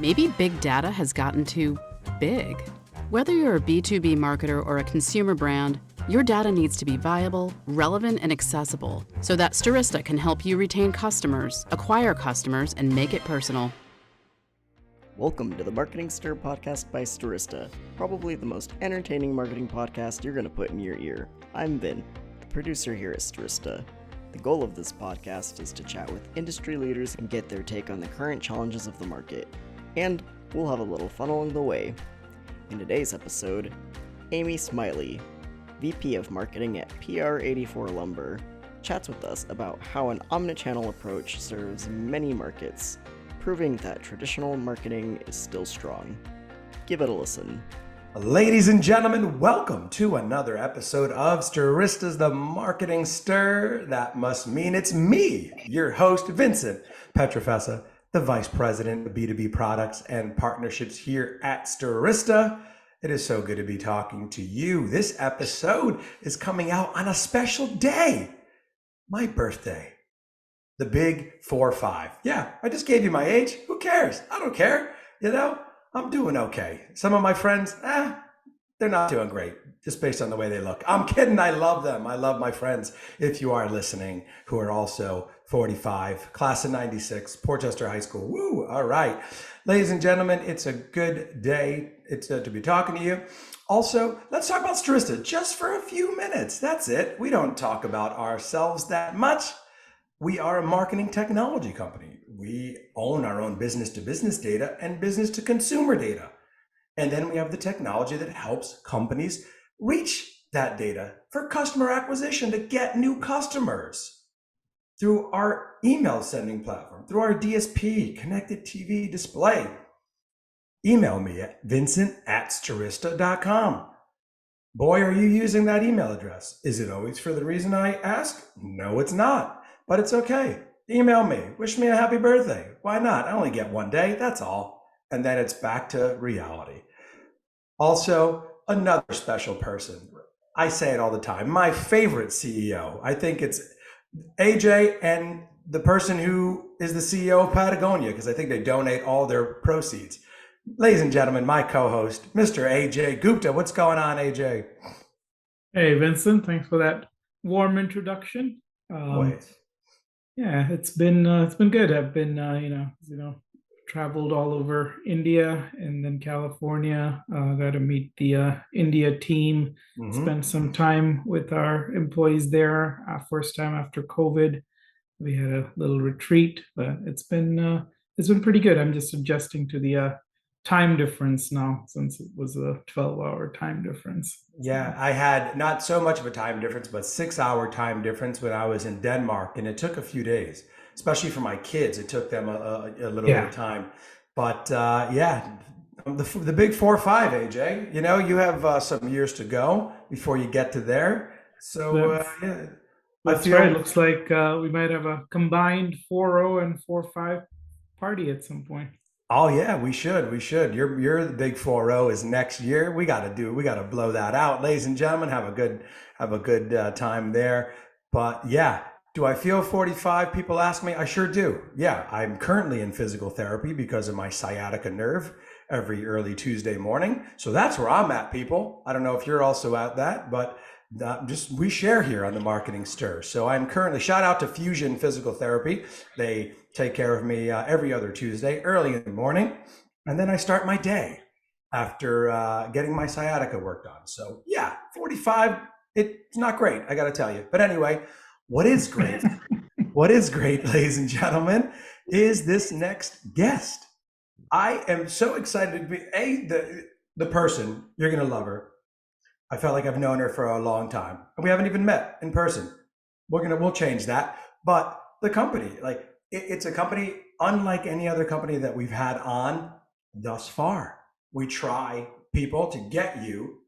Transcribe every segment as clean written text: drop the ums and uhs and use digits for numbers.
Maybe big data has gotten too big. Whether you're a B2B marketer or a consumer brand, your data needs to be viable, relevant, and accessible so that Stirista can help you retain customers, acquire customers, and make it personal. Welcome to the Marketing Stir podcast by Stirista, probably the most entertaining marketing podcast you're going to put in your ear. I'm Vin, the producer here at Stirista. The goal of this podcast is to chat with industry leaders and get their take on the current challenges of the market. And we'll have a little fun along the way. In today's episode, Amy Smiley, VP of Marketing at PR84 Lumber, chats with us about how an omnichannel approach serves many markets, proving that traditional marketing is still strong. Give it a listen. Ladies and gentlemen, welcome to another episode of Stirista's The Marketing Stir. That must mean it's me, your host, Vincent Petrofessa, the Vice President of B2B Products and Partnerships here at Stirista. It is so good to be talking to you. This episode is coming out on a special day, my birthday. The big 4-5. Yeah, I just gave you my age. Who cares? I don't care. You know, I'm doing okay. Some of my friends, they're not doing great, just based on the way they look. I'm kidding. I love them. I love my friends, if you are listening, who are also 45, class of 96, Portchester High School. Woo, all right. Ladies and gentlemen, it's a good day. It's to be talking to you. Also, let's talk about Stirista just for a few minutes. That's it. We don't talk about ourselves that much. We are a marketing technology company. We own our own business-to-business data and business-to-consumer data. And then we have the technology that helps companies reach that data for customer acquisition to get new customers through our email sending platform, through our DSP, connected TV display. Email me at vincent@stirista.com. Boy, are you using that email address. Is it always for the reason I ask? No, it's not. But it's okay. Email me. Wish me a happy birthday. Why not? I only get one day. That's all. And then it's back to reality. Also, another special person. I say it all the time. My favorite CEO. I think it's AJ and the person who is the CEO of Patagonia, because I think they donate all their proceeds. Ladies and gentlemen, my co-host, Mr. AJ Gupta. What's going on, AJ? Hey, Vincent. Thanks for that warm introduction. Yeah, it's been good. I've been traveled all over India and then California. Got to meet the India team. Spent some time with our employees there. First time after COVID, we had a little retreat, but it's been pretty good. I'm just adjusting to the time difference now, since it was a 12-hour time difference. Yeah, I had not so much of a time difference, but 6-hour time difference when I was in Denmark, and it took a few days, especially for my kids. It took them a little bit of time, but the big 4-5, AJ. You know, you have some years to go before you get to there. So that's right. Looks like we might have a combined 4-0 and 4-5 party at some point. Oh yeah, we should. You're the big 4-0 is next year. We got to blow that out, ladies and gentlemen. Have a good time there. But yeah, do I feel 45? People ask me. I sure do. Yeah, I'm currently in physical therapy because of my sciatica nerve every early Tuesday morning. So that's where I'm at, people. I don't know if you're also at that, but we share here on the Marketing Stir. So I'm currently, shout out to Fusion Physical Therapy. They take care of me every other Tuesday early in the morning. And then I start my day after getting my sciatica worked on. So yeah, 45, it's not great, I got to tell you. But anyway, what is great, ladies and gentlemen, is this next guest. I am so excited to be, the person, you're going to love her. I felt like I've known her for a long time, and we haven't even met in person. We'll change that. But the company, it's a company unlike any other company that we've had on thus far. We try, people, to get you,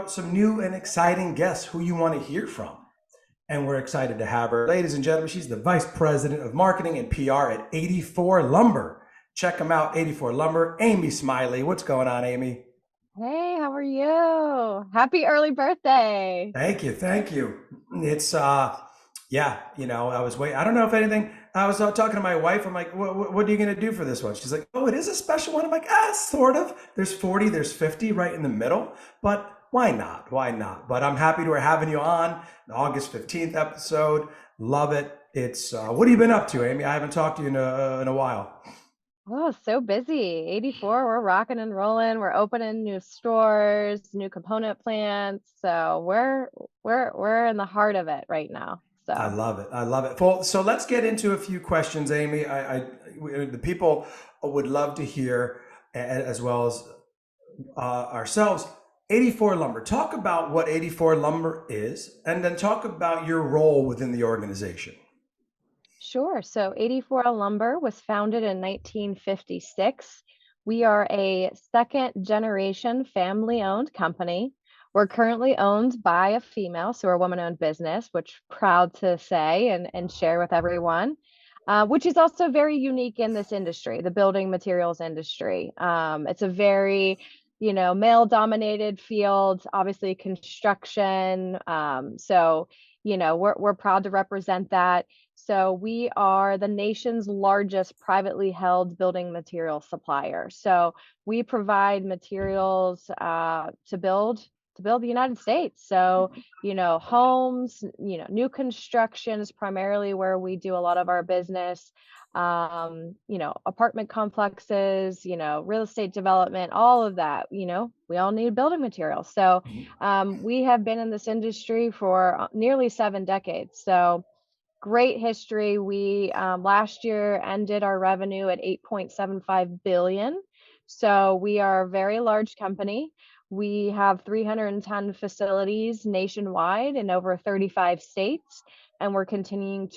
some new and exciting guests who you want to hear from. And we're excited to have her. Ladies and gentlemen, she's the Vice President of Marketing and PR at 84 Lumber. Check them out, 84 Lumber. Amy Smiley. What's going on, Amy? Hey, how are you? Happy early birthday. Thank you. It's Yeah, I was waiting. I don't know if anything. I was talking to my wife. I'm like, what are you going to do for this one? She's like, oh, it is a special one. I'm like, sort of. There's 40, there's 50 right in the middle, but why not? Why not? But I'm happy to having you on the August 15th episode. Love it. It's what have you been up to, Amy? I haven't talked to you in a while. Oh, so busy. 84, we're rocking and rolling. We're opening new stores, new component plants. So we're in the heart of it right now. I So love it. I love it. Well, so let's get into a few questions, Amy. The people would love to hear, as well as ourselves. 84 Lumber. Talk about what 84 Lumber is, and then talk about your role within the organization. sure. So 84 Lumber was founded in 1956. We are a second generation family owned company. We're currently owned by a female, so we're a woman owned business, which proud to say and share with everyone. Which is also very unique in this industry, the building materials industry. It's a very, male dominated field, obviously construction. So, we're proud to represent that. So we are the nation's largest privately held building material supplier. So we provide materials to build the United States. So, homes, new constructions, primarily where we do a lot of our business, apartment complexes, real estate development, all of that, we all need building materials. So we have been in this industry for nearly 7 decades. So great history. We last year ended our revenue at 8.75 billion. So we are a very large company. We have 310 facilities nationwide in over 35 states, and we're continuing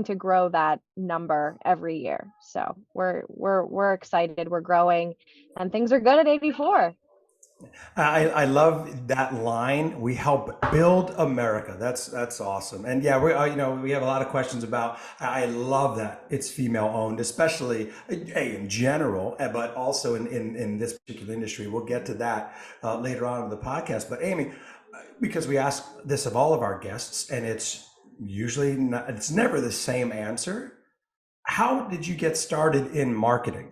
to grow that number every year. So we're excited. We're growing, and things are good at 84. I love that line. We help build America. That's awesome. And yeah, we have a lot of questions about. I love that it's female owned, especially in general, but also in this particular industry. We'll get to that later on in the podcast. But Amy, because we ask this of all of our guests, and it's usually not, it's never the same answer. How did you get started in marketing?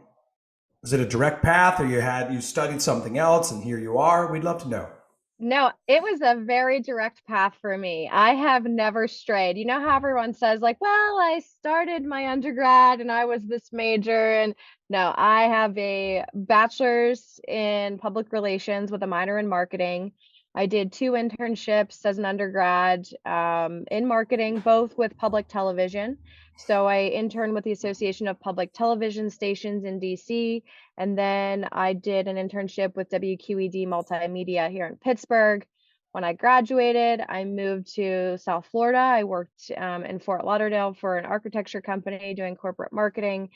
Is it a direct path, or you studied something else and here you are? We'd love to know. No, it was a very direct path for me. I have never strayed. You know how everyone says, like, well, I started my undergrad and I was this major. And no, I have a bachelor's in public relations with a minor in marketing. I did 2 internships as an undergrad in marketing, both with public television. So I interned with the Association of Public Television Stations in DC. And then I did an internship with WQED Multimedia here in Pittsburgh. When I graduated, I moved to South Florida. I worked in Fort Lauderdale for an architecture company doing corporate marketing.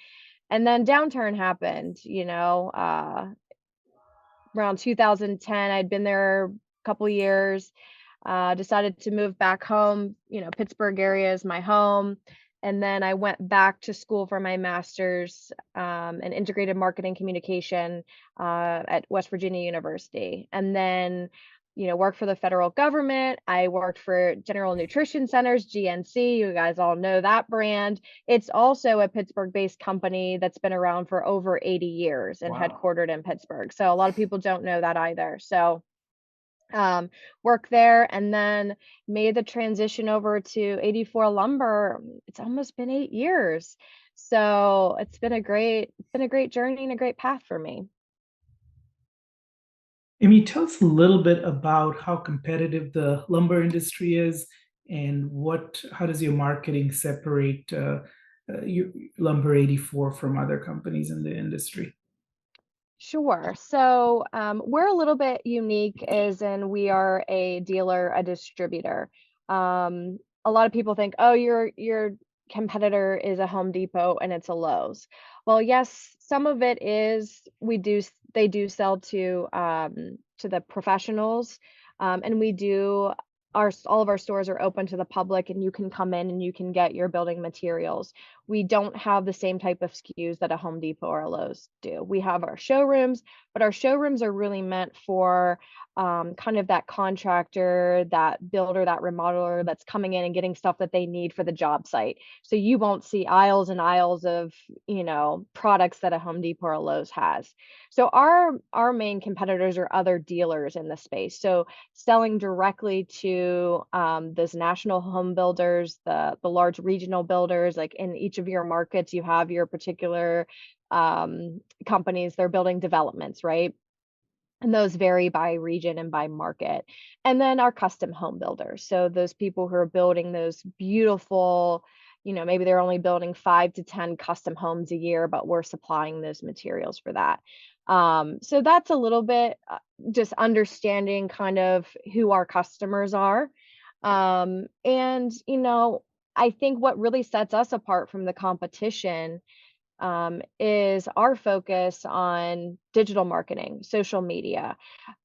And then downturn happened, around 2010. I'd been there a couple years, decided to move back home. Pittsburgh area is my home. And then I went back to school for my master's in integrated marketing communication at West Virginia University. And then, worked for the federal government. I worked for General Nutrition Centers, GNC. You guys all know that brand. It's also a Pittsburgh-based company that's been around for over 80 years and headquartered in Pittsburgh. So a lot of people don't know that either. So work there, and then made the transition over to 84 Lumber. It's almost been 8 years. So it's been a great journey and a great path for me. Amy, tell us a little bit about how competitive the lumber industry is, and how does your marketing separate your Lumber 84 from other companies in the industry? Sure. So we're a little bit unique, as in we are a dealer, a distributor. A lot of people think, oh, your competitor is a Home Depot and it's a Lowe's. Well, yes, some of it is. They do sell to the professionals, and we do all of our stores are open to the public, and you can come in and you can get your building materials. We don't have the same type of SKUs that a Home Depot or a Lowe's do. We have our showrooms, but our showrooms are really meant for kind of that contractor, that builder, that remodeler that's coming in and getting stuff that they need for the job site. So you won't see aisles and aisles of, products that a Home Depot or a Lowe's has. So our main competitors are other dealers in the space. So selling directly to those national home builders, the large regional builders, like in each of your markets, you have your particular companies, they're building developments, right? And those vary by region and by market. And then our custom home builders. So those people who are building those beautiful, maybe they're only building 5 to 10 custom homes a year, but we're supplying those materials for that. So that's a little bit just understanding kind of who our customers are. And, I think what really sets us apart from the competition is our focus on digital marketing, social media.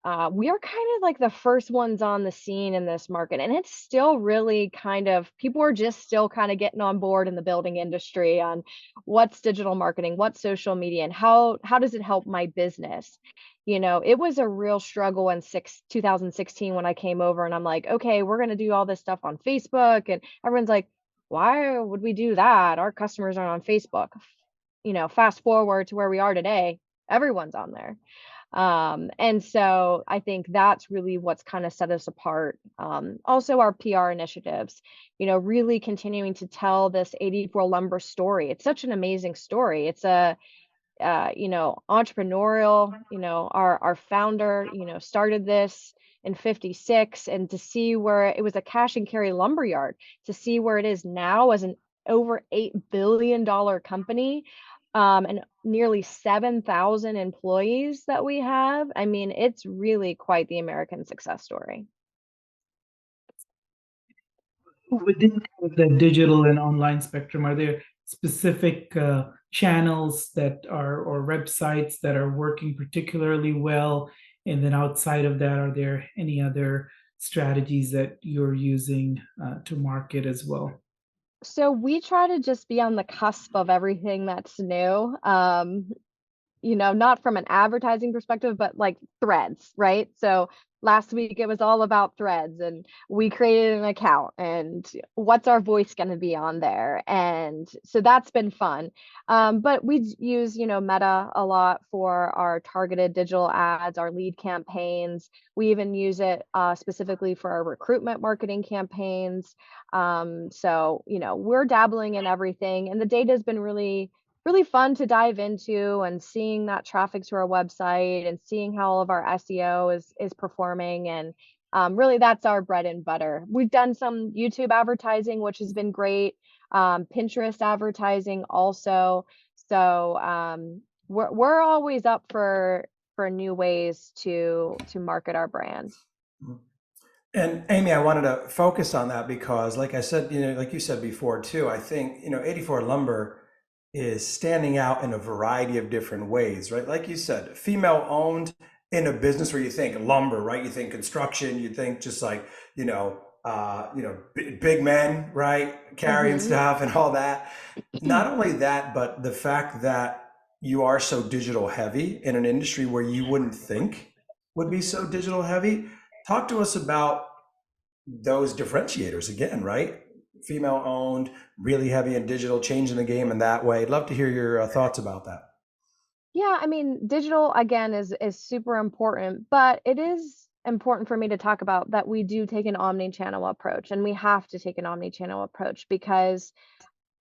We are kind of like the first ones on the scene in this market, and it's still really kind of people are just still kind of getting on board in the building industry on what's digital marketing, what's social media, and how does it help my business. It was a real struggle in 2016 when I came over, and I'm like, okay, we're going to do all this stuff on Facebook, and everyone's like, why would we do that? Our customers aren't on Facebook. Fast forward to where we are today, everyone's on there. And so I think that's really what's kind of set us apart. Also our PR initiatives, really continuing to tell this 84 Lumber story. It's such an amazing story. It's a entrepreneurial, our founder, started this in 56, and to see where it was a cash and carry lumber yard, to see where it is now as an over $8 billion company, and nearly 7,000 employees that we have. I mean, it's really quite the American success story. Within the digital and online spectrum, are there specific channels that are or websites that are working particularly well? And then outside of that, are there any other strategies that you're using to market as well? So we try to just be on the cusp of everything that's new. Not from an advertising perspective, but like Threads, right? So last week it was all about Threads, and we created an account, and what's our voice going to be on there? And so that's been fun. But we use, Meta a lot for our targeted digital ads, our lead campaigns. We even use it specifically for our recruitment marketing campaigns. So, we're dabbling in everything, and the data has been really fun to dive into, and seeing that traffic to our website and seeing how all of our SEO is performing. And really that's our bread and butter. We've done some YouTube advertising, which has been great. Pinterest advertising also. So we're always up for new ways to market our brand. And Amy, I wanted to focus on that because, like I said, like you said before too, I think, 84 Lumber is standing out in a variety of different ways, right? Like you said, female owned in a business where you think lumber, right? You think construction, you think just like, big men, right? Carrying stuff and all that. Not only that, but the fact that you are so digital heavy in an industry where you wouldn't think would be so digital heavy. Talk to us about those differentiators again, right? Female owned, really heavy in digital, changing the game in that way. I'd love to hear your thoughts about that. Yeah, I mean, digital again is super important, but it is important for me to talk about that we do take an omni-channel approach, and we have to take an omni-channel approach because,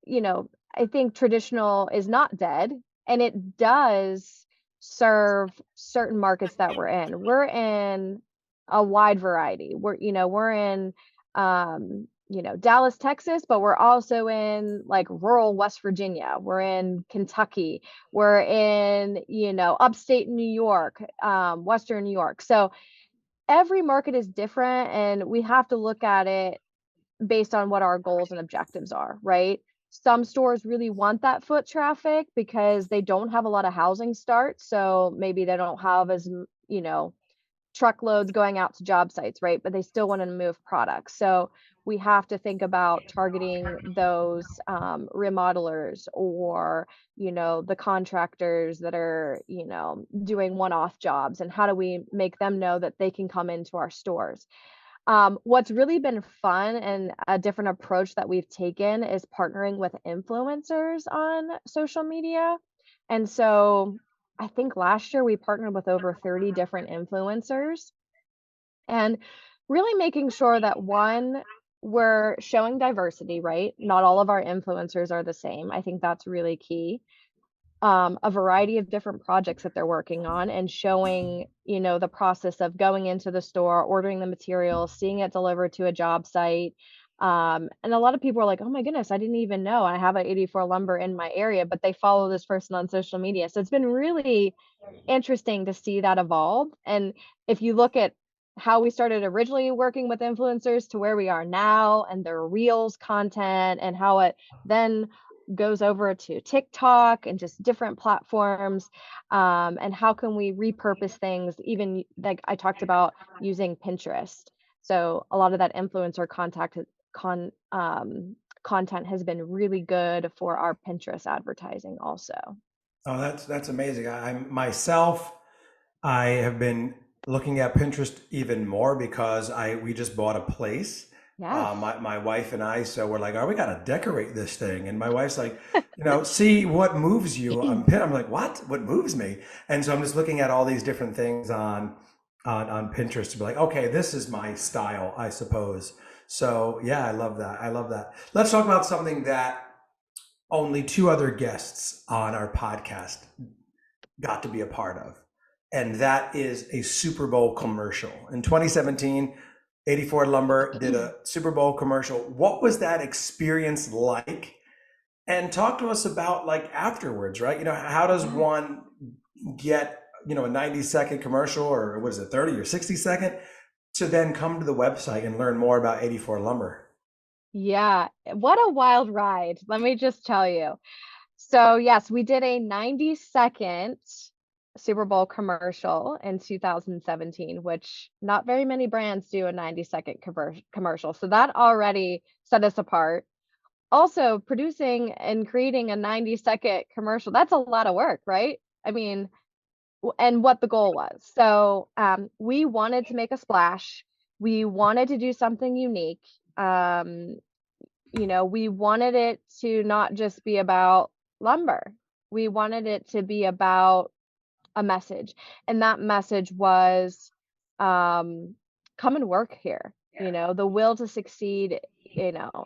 I think traditional is not dead, and it does serve certain markets that we're in. We're in a wide variety. We're in Dallas, Texas, but we're also in like rural West Virginia. We're in Kentucky. We're in, upstate New York, Western New York. So every market is different, and we have to look at it based on what our goals and objectives are, right? Some stores really want that foot traffic because they don't have a lot of housing starts. So maybe they don't have as, truckloads going out to job sites, right? But they still want to move products. So we have to think about targeting those remodelers, or, the contractors that are, doing one-off jobs, and how do we make them know that they can come into our stores. What's really been fun and a different approach that we've taken is partnering with influencers on social media. And so I think last year we partnered with over 30 different influencers, and really making sure that, one, we're showing diversity, right? Not all of our influencers are the same. I think that's really key. A variety of different projects that they're working on, and showing, the process of going into the store, ordering the materials, seeing it delivered to a job site. And a lot of people are like, oh my goodness, I didn't even know I have a 84 lumber in my area, but they follow this person on social media. So it's been really interesting to see that evolve. And if you look at how we started originally working with influencers to where we are now, and their reels content, and how it then goes over to TikTok and just different platforms, and how can we repurpose things, even like I talked about using Pinterest. So a lot of that influencer content has been really good for our Pinterest advertising also. Oh, that's amazing. I have been looking at Pinterest even more because we just bought a place. Yes. My wife and I, so we're like, oh, we gotta decorate this thing. And my wife's like, see what moves you. I'm like, what moves me? And so I'm just looking at all these different things on Pinterest to be like, okay, this is my style, I suppose. So yeah, I love that. I love that. Let's talk about something that only two other guests on our podcast got to be a part of. And that is a Super Bowl commercial. In 2017, 84 Lumber did a Super Bowl commercial. What was that experience like? And talk to us about like afterwards, right? How does one get, a 90-second commercial, or what is it, 30 or 60 second, to then come to the website and learn more about 84 Lumber? Yeah, what a wild ride, let me just tell you. So yes, we did a 90-second Super Bowl commercial in 2017, which not very many brands do a 90-second commercial. So that already set us apart. Also, producing and creating a 90-second commercial, that's a lot of work, right? I mean, and what the goal was. So we wanted to make a splash. We wanted to do something unique. We wanted it to not just be about lumber. We wanted it to be about a message. And that message was, come and work here. The will to succeed,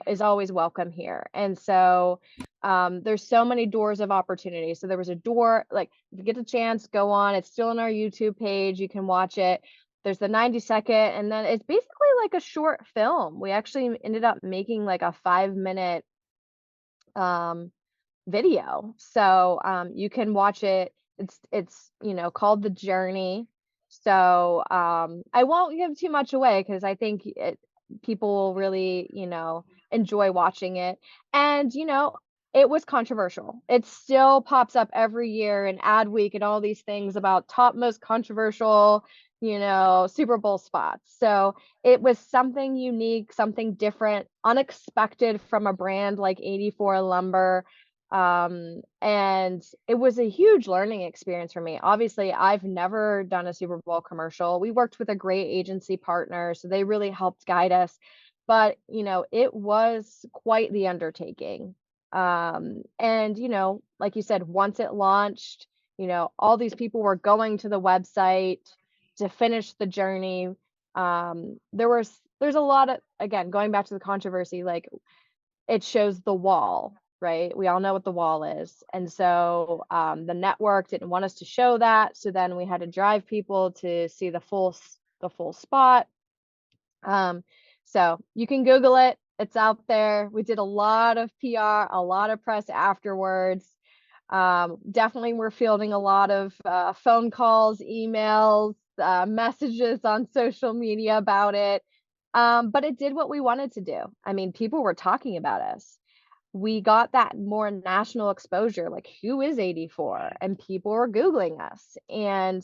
is always welcome here. And so there's so many doors of opportunity. So there was a door, like, if you get the chance, go on. It's still on our YouTube page. You can watch it. There's the 90-second, and then it's basically like a short film. We actually ended up making like a 5-minute video. So you can watch it. It's called The Journey. So I won't give too much away, because I think people will really, enjoy watching it. And it was controversial. It still pops up every year in Ad Week and all these things about top most controversial, Super Bowl spots. So it was something unique, something different, unexpected from a brand like 84 Lumber. And it was a huge learning experience for me. Obviously, I've never done a Super Bowl commercial. We worked with a great agency partner, so they really helped guide us. But, it was quite the undertaking. And, like you said, once it launched, all these people were going to the website to finish the journey. There's a lot of, again, going back to the controversy, like, it shows the wall, right? We all know what the wall is. And so the network didn't want us to show that. So then we had to drive people to see the full spot. So you can Google it. It's out there. We did a lot of PR, a lot of press afterwards. Definitely we're fielding a lot of phone calls, emails, messages on social media about it. But it did what we wanted to do. I mean, people were talking about us. We got that more national exposure, like, who is 84? And people were Googling us. And,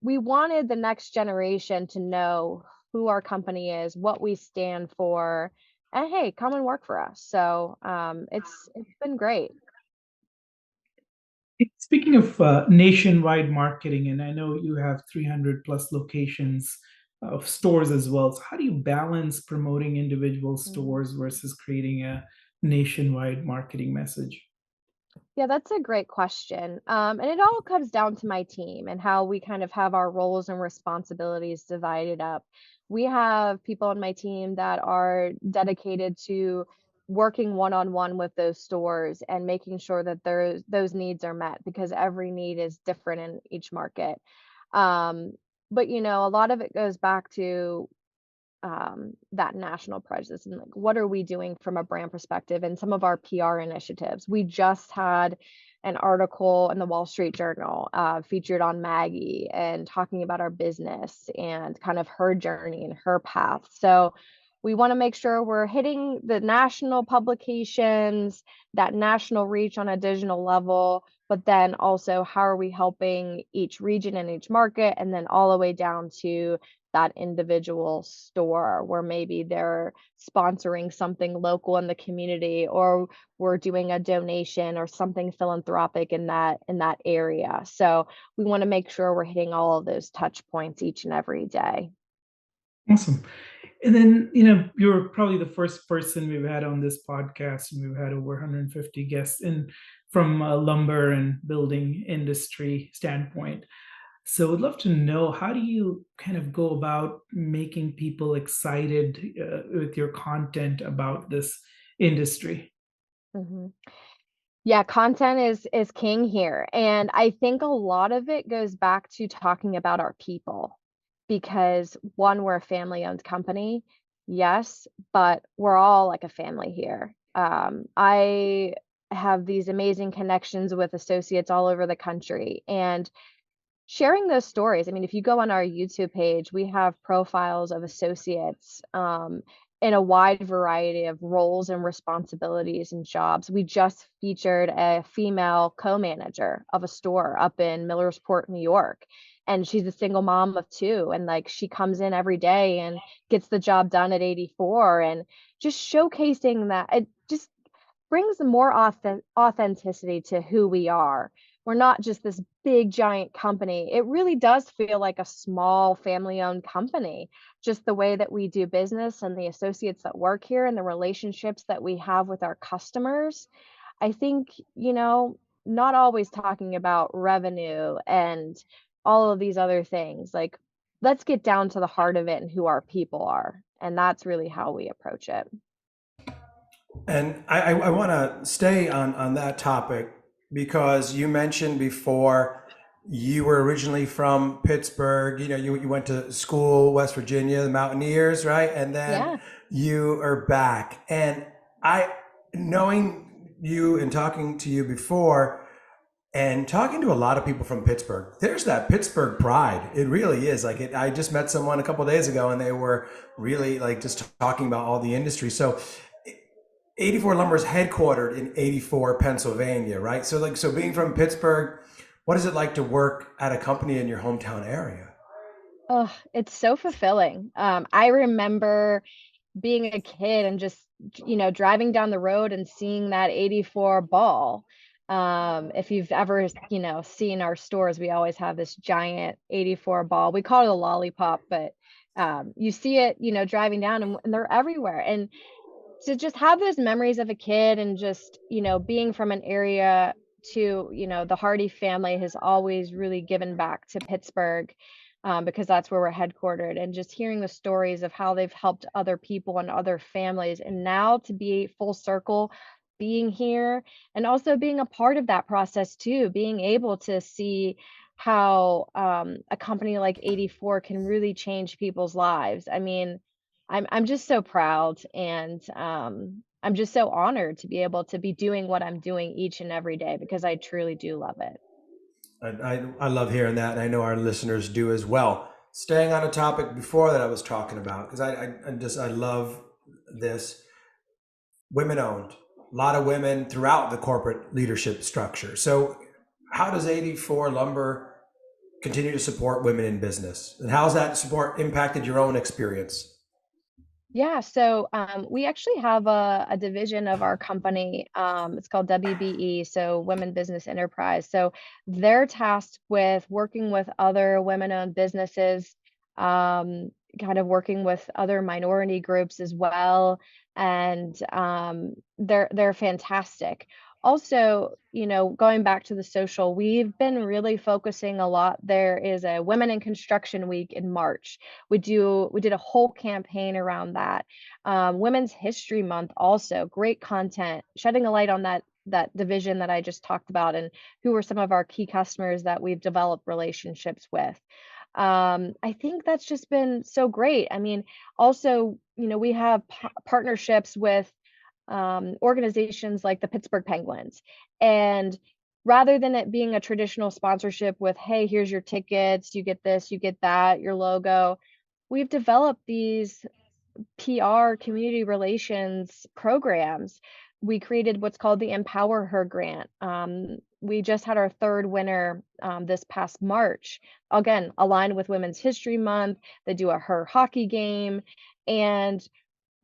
we wanted the next generation to know who our company is, what we stand for, and hey, come and work for us. So it's been great. Speaking of nationwide marketing, and I know you have 300 plus locations of stores as well. So how do you balance promoting individual Mhm. stores versus creating a nationwide marketing message? Yeah, that's a great question. And it all comes down to my team and how we kind of have our roles and responsibilities divided up. We have people on my team that are dedicated to working one-on-one with those stores and making sure that those needs are met because every need is different in each market. Um, but a lot of it goes back to that national presence and like what are we doing from a brand perspective and some of our PR initiatives. We just had an article in the Wall Street Journal featured on Maggie and talking about our business and kind of her journey and her path. So we want to make sure we're hitting the national publications, that national reach on a digital level, but then also how are we helping each region and each market, and then all the way down to that individual store where maybe they're sponsoring something local in the community or we're doing a donation or something philanthropic in that area. So we want to make sure we're hitting all of those touch points each and every day. Awesome. And then, you're probably the first person we've had on this podcast, and we've had over 150 guests in from a lumber and building industry standpoint. So I'd love to know, how do you kind of go about making people excited with your content about this industry? Mhm. Yeah, content is king here. And I think a lot of it goes back to talking about our people because one, we're a family-owned company. Yes, but we're all like a family here. I have these amazing connections with associates all over the country and sharing those stories. I mean, if you go on our YouTube page, we have profiles of associates in a wide variety of roles and responsibilities and jobs. We just featured a female co-manager of a store up in Millersport, New York. And she's a single mom of two. And like she comes in every day and gets the job done at 84 and just showcasing that it just brings more authenticity to who we are. We're not just this big giant company. It really does feel like a small family-owned company. Just the way that we do business and the associates that work here and the relationships that we have with our customers. I think, not always talking about revenue and all of these other things. Like, let's get down to the heart of it and who our people are. And that's really how we approach it. And I want to stay on that topic because you mentioned before you were originally from Pittsburgh. You went to school, West Virginia, the Mountaineers, right? And then Yeah. you are back. And I, knowing you and talking to you before, and talking to a lot of people from Pittsburgh, there's that Pittsburgh pride. It really is. Like I just met someone a couple of days ago, and they were really like just talking about all the industry. So 84 Lumber is headquartered in 84, Pennsylvania, right? So being from Pittsburgh, what is it like to work at a company in your hometown area? Oh, it's so fulfilling. I remember being a kid and just, driving down the road and seeing that 84 ball. If you've ever, seen our stores, we always have this giant 84 ball. We call it a lollipop, but you see it, driving down and they're everywhere. And to just have those memories of a kid and just, being from an area to, the Hardy family has always really given back to Pittsburgh because that's where we're headquartered. And just hearing the stories of how they've helped other people and other families. And now to be full circle, being here and also being a part of that process too, being able to see how a company like 84 can really change people's lives. I mean, I'm just so proud and I'm just so honored to be able to be doing what I'm doing each and every day because I truly do love it. I love hearing that, and I know our listeners do as well. Staying on a topic before that I was talking about, because I love this. Women owned, a lot of women throughout the corporate leadership structure. So how does 84 Lumber continue to support women in business? And how's that support impacted your own experience? Yeah, so we actually have a division of our company. It's called WBE, so Women Business Enterprise. So they're tasked with working with other women-owned businesses, kind of working with other minority groups as well, and they're fantastic. Also, going back to the social, we've been really focusing a lot. There is a Women in Construction Week in March. We did a whole campaign around that. Women's History Month also, great content, shedding a light on that division that I just talked about and who are some of our key customers that we've developed relationships with. I think that's just been so great. I mean, also, we have partnerships with organizations like the Pittsburgh Penguins. And rather than it being a traditional sponsorship with, hey, here's your tickets, you get this, you get that, your logo, we've developed these PR community relations programs. We created what's called the Empower Her Grant. We just had our third winner this past March. Again, aligned with Women's History Month. They do a Her hockey game. And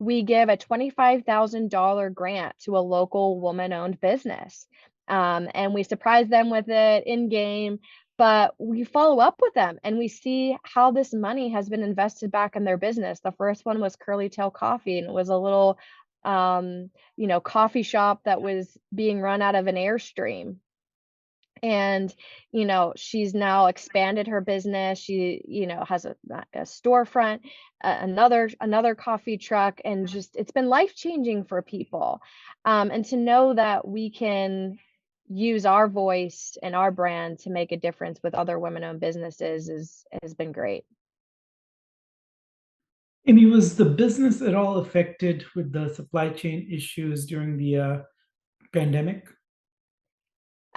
we give a $25,000 grant to a local woman-owned business. And we surprise them with it in game, but we follow up with them and we see how this money has been invested back in their business. The first one was Curly Tail Coffee, and it was a little, coffee shop that was being run out of an Airstream. And she's now expanded her business. She has a storefront, another coffee truck, and just it's been life-changing for people. And to know that we can use our voice and our brand to make a difference with other women-owned businesses has been great. Amy, was the business at all affected with the supply chain issues during the pandemic?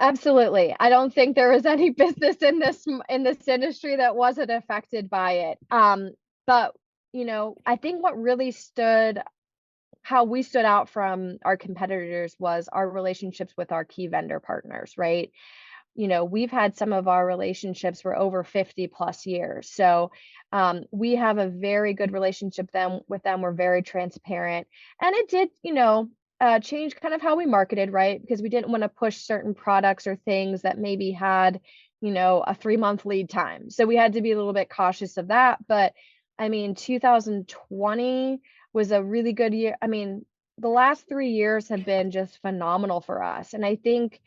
Absolutely. I don't think there was any business in this industry that wasn't affected by it. But I think what really how we stood out from our competitors was our relationships with our key vendor partners, right? We've had some of our relationships for over 50 plus years. So we have a very good relationship with them. We're very transparent. And it did, change kind of how we marketed, right? Because we didn't want to push certain products or things that maybe had, a 3-month lead time. So we had to be a little bit cautious of that. But I mean, 2020 was a really good year. I mean, the last 3 years have been just phenomenal for us. And I think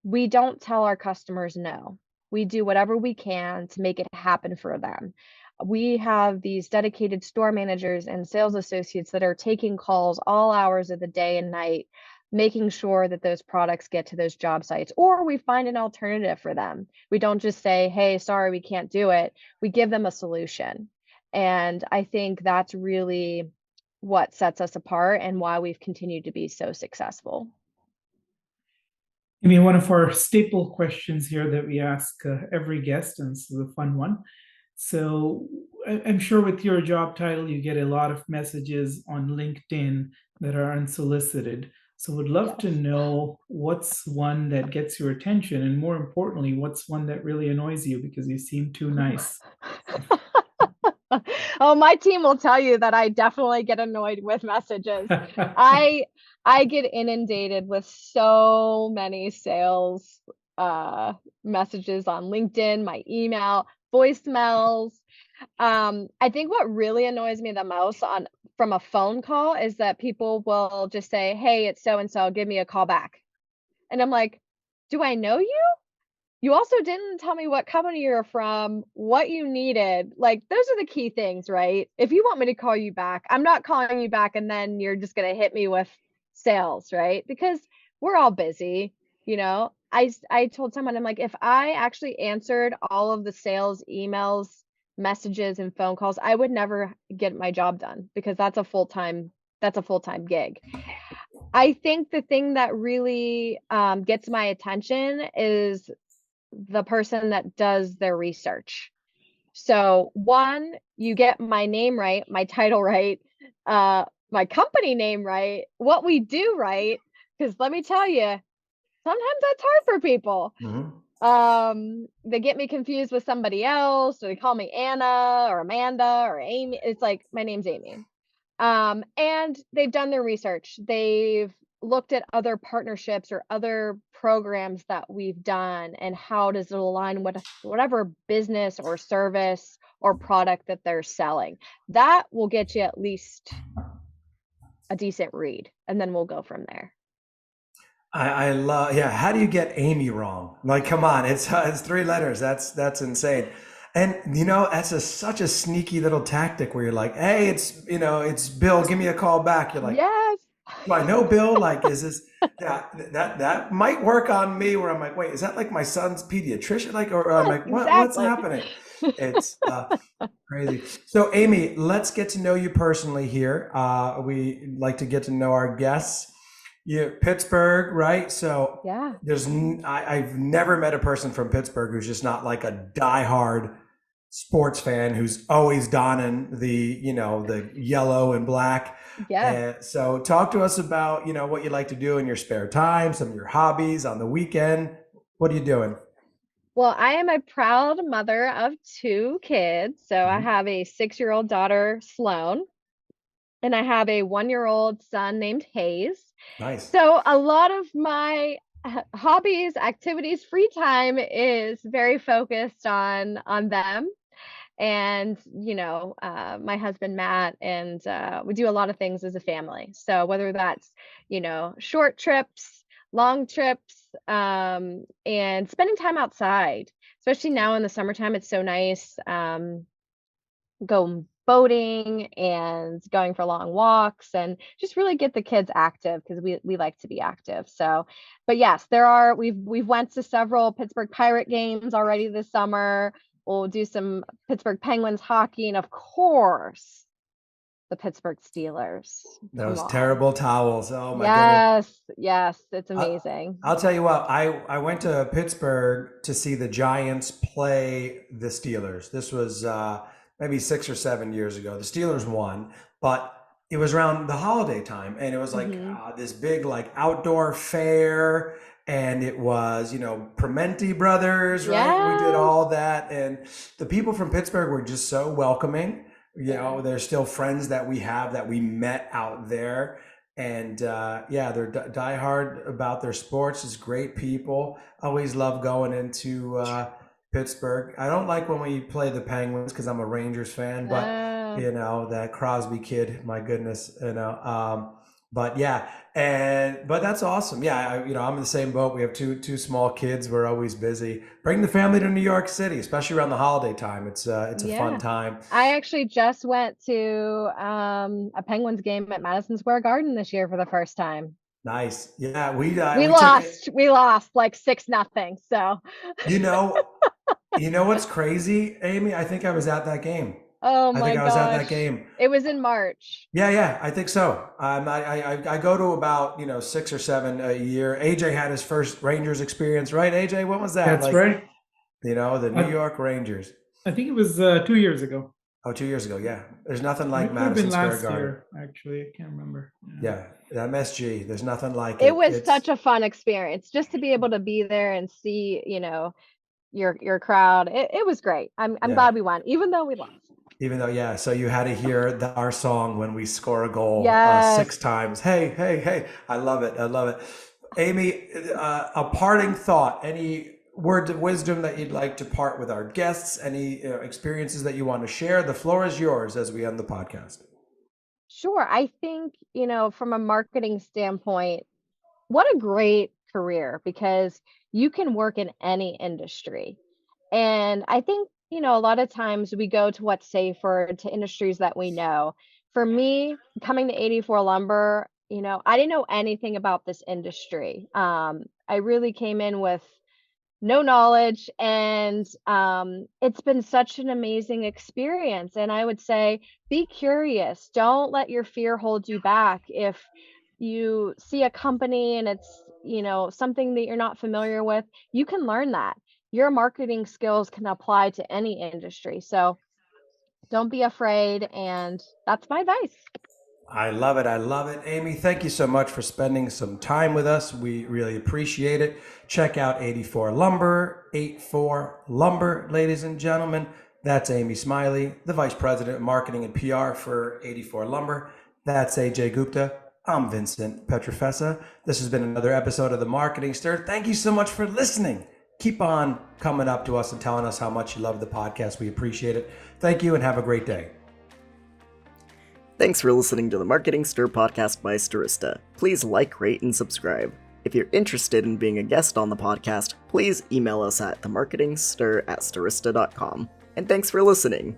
we don't tell our customers no. We do whatever we can to make it happen for them. We have these dedicated store managers and sales associates that are taking calls all hours of the day and night, making sure that those products get to those job sites, or we find an alternative for them. We don't just say, hey, sorry, we can't do it. We give them a solution. And I think that's really what sets us apart and why we've continued to be so successful. I mean, one of our staple questions here that we ask every guest, and this is a fun one. So I'm sure with your job title, you get a lot of messages on LinkedIn that are unsolicited. So would love to know what's one that gets your attention, and more importantly, what's one that really annoys you because you seem too nice. Oh, my team will tell you that I definitely get annoyed with messages. I get inundated with so many sales messages on LinkedIn, my email, voicemails. I think what really annoys me the most from a phone call is that people will just say, hey, it's so and so, give me a call back. And I'm like, do I know you? You also didn't tell me what company you're from, what you needed. Like, those are the key things, right? If you want me to call you back, I'm not calling you back and then you're just going to hit me with sales, right? Because we're all busy. I told someone, I'm like, if I actually answered all of the sales emails, messages, and phone calls, I would never get my job done, because that's a full-time gig. I think the thing that really gets my attention is the person that does their research. So one, you get my name right, my title right, my company name right, what we do right, because let me tell you, sometimes that's hard for people. Mm-hmm. They get me confused with somebody else, or they call me Anna or Amanda or Amy. It's like my name's Amy. And they've done their research. They've looked at other partnerships or other programs that we've done and how does it align with whatever business or service or product that they're selling. That will get you at least a decent read, and then we'll go from there. I love, yeah. How do you get Amy wrong? Like, come on, it's 3 letters. That's insane. And that's such a sneaky little tactic where you're like, hey, it's Bill. Give me a call back. You're like, Yes. do I know Bill? Like, is this that might work on me? Where I'm like, wait, is that like my son's pediatrician? Like, or I'm like, what's Exactly. happening? It's crazy. So, Amy, let's get to know you personally here. We like to get to know our guests. Yeah, Pittsburgh, right? So Yeah. I've never met a person from Pittsburgh who's just not like a diehard sports fan who's always donning the yellow and black. Yeah. And so talk to us about, what you like to do in your spare time, some of your hobbies on the weekend. What are you doing? Well, I am a proud mother of 2 kids. So I Mhm. have a 6-year-old daughter, Sloan, and I have a 1-year-old son named Hayes. Nice. So a lot of my hobbies, activities, free time is very focused on them. And my husband Matt, and we do a lot of things as a family. So whether that's short trips, long trips, and spending time outside, especially now in the summertime, it's so nice. Go boating and going for long walks and just really get the kids active because we like to be active. So, but yes, we've went to several Pittsburgh Pirate games already this summer. We'll do some Pittsburgh Penguins hockey, and of course, the Pittsburgh Steelers. Come Those on. terrible towels. Oh my goodness. Yes, yes, it's I, amazing. I'll tell you what, I went to Pittsburgh to see the Giants play the Steelers. This was maybe 6 or 7 years ago. The Steelers won, but it was around the holiday time, and it was like Hmm. this big like outdoor fair, and it was Prementi Brothers, right? We did Yes. all that, and the people from Pittsburgh were just so welcoming. Yeah. They're still friends that we have that we met out there, and yeah, they're diehard about their sports. It's great people. Always love going into Pittsburgh. I don't like when we play the Penguins because I'm a Rangers fan, but Uh, that Crosby kid, my goodness, but yeah, but that's awesome. Yeah, I'm in the same boat. We have two small kids. We're always busy. Bring the family to New York City, especially around the holiday time. It's a fun yeah. time. I actually just went to a Penguins game at Madison Square Garden this year for the first time. Nice. Yeah, We we took it. lost. We lost like 6-0. So, You know, You know what's crazy, Amy? I think I was at that game. oh I my think I was at that gosh. game. It was in March. Yeah, yeah, I think so. I go to about 6 or 7 a year. AJ had his first Rangers experience, right? AJ, what was that That's like? right. The New I, York Rangers. I think it was 2 years ago. Oh, 2 years ago. Yeah, there's nothing Or like it could have been Madison Square last Garden. year, actually. I can't remember. Yeah. Yeah, MSG. There's nothing like It it. was It's such a fun experience just to be able to be there and see, your crowd. It was great. I'm yeah. glad we won, even though we lost. Even though, yeah, so you had to hear our song when we score a goal Yes. 6 times. Hey, hey, hey. I love it. I love it. Amy, a parting thought, any words of wisdom that you'd like to part with our guests, any experiences that you want to share? The floor is yours as we end the podcast. Sure. I think, from a marketing standpoint, what a great career because you can work in any industry. And I think, a lot of times we go to what's safer, to industries that we know. For me, coming to 84 Lumber, I didn't know anything about this industry. I really came in with no knowledge, and it's been such an amazing experience. And I would say be curious, don't let your fear hold you back. If you see a company and it's something that you're not familiar with, you can learn that. Your marketing skills can apply to any industry, so don't be afraid, and that's my advice. I love it. I love it. Amy, thank you so much for spending some time with us. We really appreciate it. Check out 84 Lumber, 84 Lumber, ladies and gentlemen. That's Amy Smiley, the Vice President of Marketing and PR for 84 Lumber. That's AJ Gupta. I'm Vincent Petrofessa. This has been another episode of The Marketing Stir. Thank you so much for listening. Keep on coming up to us and telling us how much you love the podcast. We appreciate it. Thank you and have a great day. Thanks for listening to the Marketing Stir podcast by Stirista. Please like, rate, and subscribe. If you're interested in being a guest on the podcast, please email us at themarketingstir@stirista.com. And thanks for listening.